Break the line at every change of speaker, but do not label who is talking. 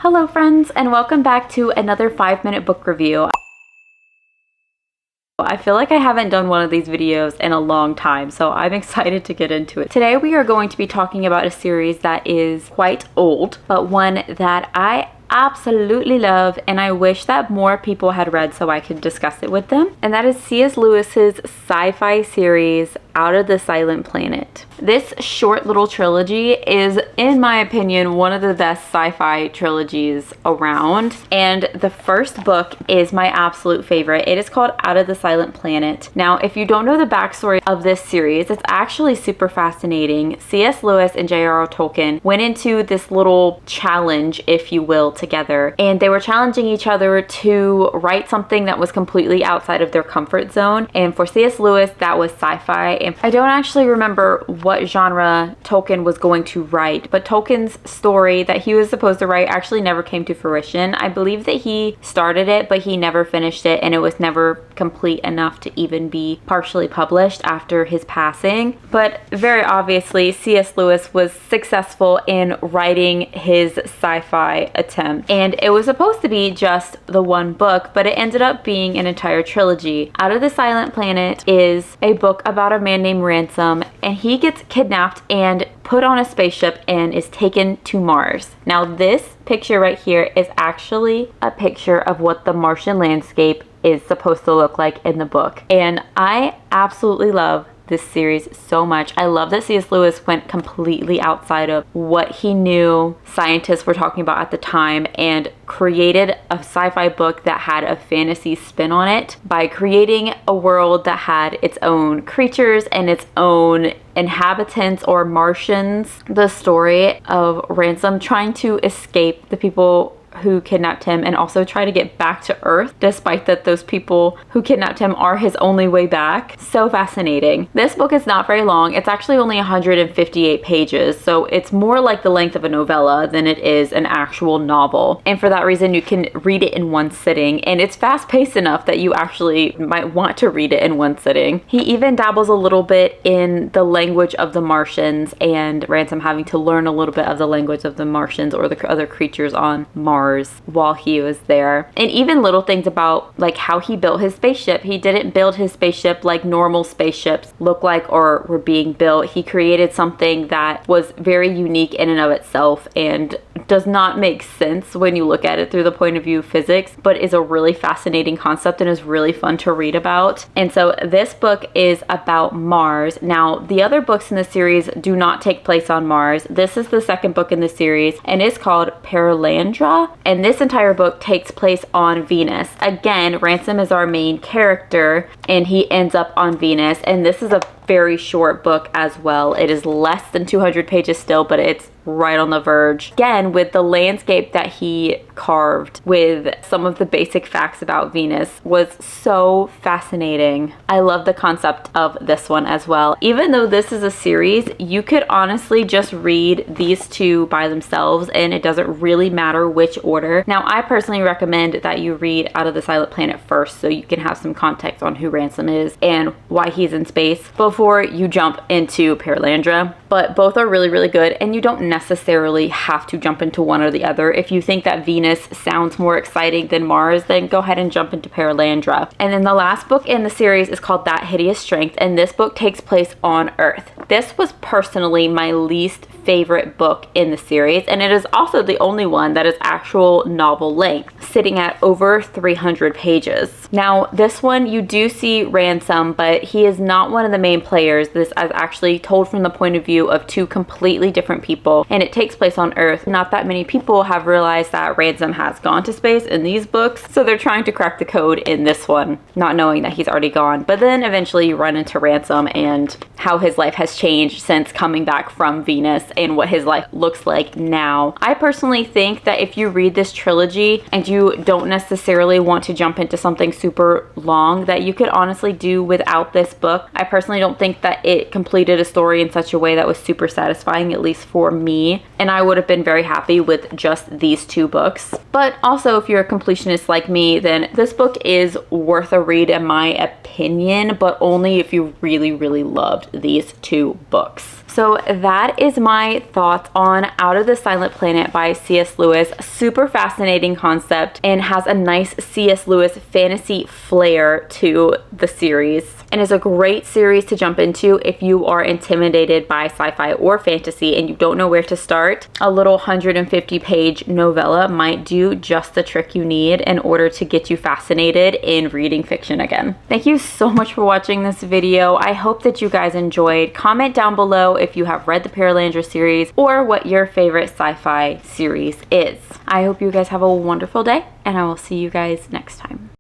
Hello friends, and welcome back to another 5-minute book review. I feel like I haven't done one of these videos in a long time, so I'm excited to get into it. Today we are going to be talking about a series that is quite old, but one that I absolutely love and I wish that more people had read so I could discuss it with them. And that is C.S. Lewis's sci-fi series, Out of the Silent Planet. This short little trilogy is, in my opinion, one of the best sci-fi trilogies around. And the first book is my absolute favorite. It is called Out of the Silent Planet. Now, if you don't know the backstory of this series, it's actually super fascinating. C.S. Lewis and J.R.R. Tolkien went into this little challenge, if you will, together. And they were challenging each other to write something that was completely outside of their comfort zone. And for C.S. Lewis, that was sci-fi. And I don't actually remember what genre Tolkien was going to write, but Tolkien's story that he was supposed to write actually never came to fruition. I believe that he started it, but he never finished it, and it was never complete enough to even be partially published after his passing. But very obviously, C.S. Lewis was successful in writing his sci-fi attempt, and it was supposed to be just the one book, but it ended up being an entire trilogy. Out of the Silent Planet is a book about a man named Ransom, and he gets kidnapped and put on a spaceship and is taken to Mars. Now this picture right here is actually a picture of what the Martian landscape is supposed to look like in the book, and I absolutely love this series so much. I love that C.S. Lewis went completely outside of what he knew scientists were talking about at the time and created a sci-fi book that had a fantasy spin on it by creating a world that had its own creatures and its own inhabitants or Martians. The story of Ransom trying to escape the people who kidnapped him and also try to get back to Earth, despite that those people who kidnapped him are his only way back. So fascinating. This book is not very long. It's actually only 158 pages, so it's more like the length of a novella than it is an actual novel. And for that reason, you can read it in one sitting, and it's fast-paced enough that you actually might want to read it in one sitting. He even dabbles a little bit in the language of the Martians, and Ransom having to learn a little bit of the language of the Martians or the other creatures on Mars while he was there. And even little things about like how he built his spaceship. He didn't build his spaceship like normal spaceships look like or were being built. He created something that was very unique in and of itself and does not make sense when you look at it through the point of view of physics, but is a really fascinating concept and is really fun to read about. And so this book is about Mars. Now, the other books in the series do not take place on Mars. This is the second book in the series, and it's called Perelandra. And this entire book takes place on Venus. Again, Ransom is our main character, and he ends up on Venus. And this is a very short book as well. It is less than 200 pages still, but it's right on the verge. Again, with the landscape that he carved with some of the basic facts about Venus was so fascinating. I love the concept of this one as well. Even though this is a series, you could honestly just read these two by themselves and it doesn't really matter which order. Now, I personally recommend that you read Out of the Silent Planet first so you can have some context on who Ransom is and why he's in space before you jump into Perelandra. But both are really, really good, and you don't necessarily have to jump into one or the other. If you think that Venus sounds more exciting than Mars, then go ahead and jump into Perelandra. And then the last book in the series is called That Hideous Strength, and this book takes place on Earth. This was personally my least favorite book in the series, and it is also the only one that is actual novel length, sitting at over 300 pages. Now, this one you do see Ransom, but he is not one of the main players. This is actually told from the point of view of two completely different people, and it takes place on Earth. Not that many people have realized that Ransom has gone to space in these books, so they're trying to crack the code in this one, not knowing that he's already gone. But then eventually you run into Ransom and how his life has changed since coming back from Venus and what his life looks like now. I personally think that if you read this trilogy and you don't necessarily want to jump into something super long, that you could honestly do without this book. I personally don't think that it completed a story in such a way that was super satisfying, at least for me, and I would have been very happy with just these two books. But also, if you're a completionist like me, then this book is worth a read in my opinion, but only if you really, really loved these two books. So that is my thoughts on Out of the Silent Planet by C.S. Lewis. Super fascinating concept and has a nice C.S. Lewis fantasy flair to the series, and is a great series to jump into if you are intimidated by sci-fi or fantasy and you don't know where to start. A little 150-page novella might do just the trick you need in order to get you fascinated in reading fiction again. Thank you so much for watching this video. I hope that you guys enjoyed. Comment down below if you have read the Perelandra series or what your favorite sci-fi series is. I hope you guys have a wonderful day, and I will see you guys next time.